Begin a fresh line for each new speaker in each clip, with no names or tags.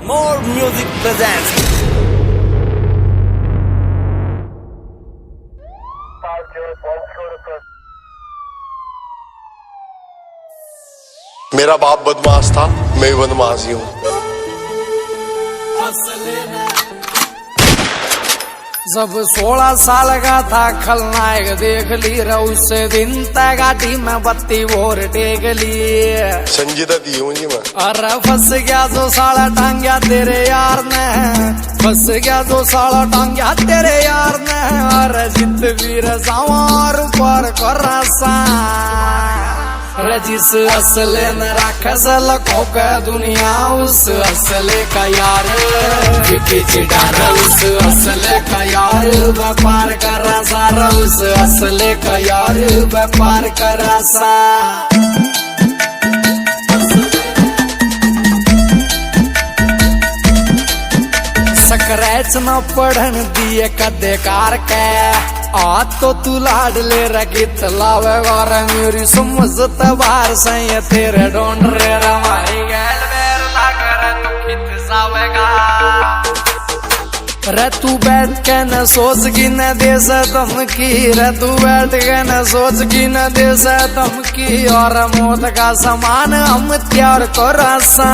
More Music presents.
मेरा बाप बदमाश था, मैं बदमाश ही हूँ।
जब 16 साल का था खलनायक देख ली उस दिन तक गाड़ी में बत्ती वोर टेक ली।
संजीदा दी हूँ जी मैं।
अरे फंस गया 2 साल टांग्या तेरे यार ने, फंस गया 2 साल टांग्या तेरे यार ने। अरे जित वीर सवार पर कर रजिस असले न राखस लखों का दुनिया उस असले का यार चिडार उस असले का यार व्यापार कर सारा उस असले का यार व्यापार कर सा। स्क्रैच न पढ़न दिए कदे कार के आज तो तू लाड ले रगित लावे और मेरी समझत बार सही तेरे ढूंढ रे हमारी गैल बेर लाकर तू कित सावेगा। रे तू बैठ के न सोच की न दे से धमकी, रे तू बैठ के न सोच की न दे से धमकी। और मौत का समान हम त्यार को रसा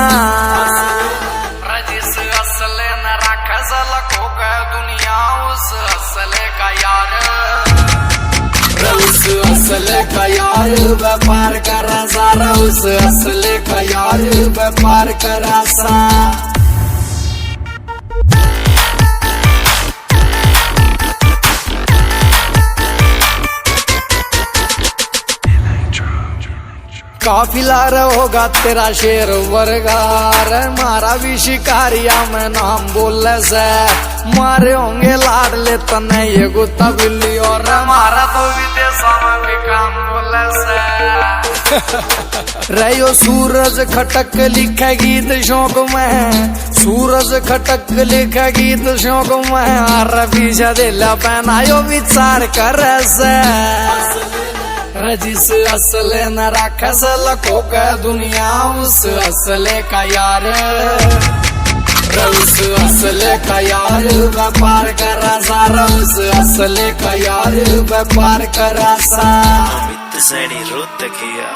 जिस असले न राखस लखों का दुनिया उस असले का यार, उस असले का यार व्यापार कर सारा उस असले का यार व्यापार कर सा। काफिला होगा तेरा शेर वर्गार मारा भी शिकारिया में नाम बोले से मारे होंगे लाड ले तने ये गुत्ता बिल्ली और मारा तो विदेशों में भी काम बोले से। रहो सूरज खटक लिखे गीत शौक में, सूरज खटक लिखे गीत शौक में। अरबी दिला पहनायो विचार कर से रजिस असले न राखस लखों का दुनिया उस असले का यार, उस असले का यार व्यापार कर सारा उस असले का यार व्यापार कर सा।
अमित सैनी रोत किया।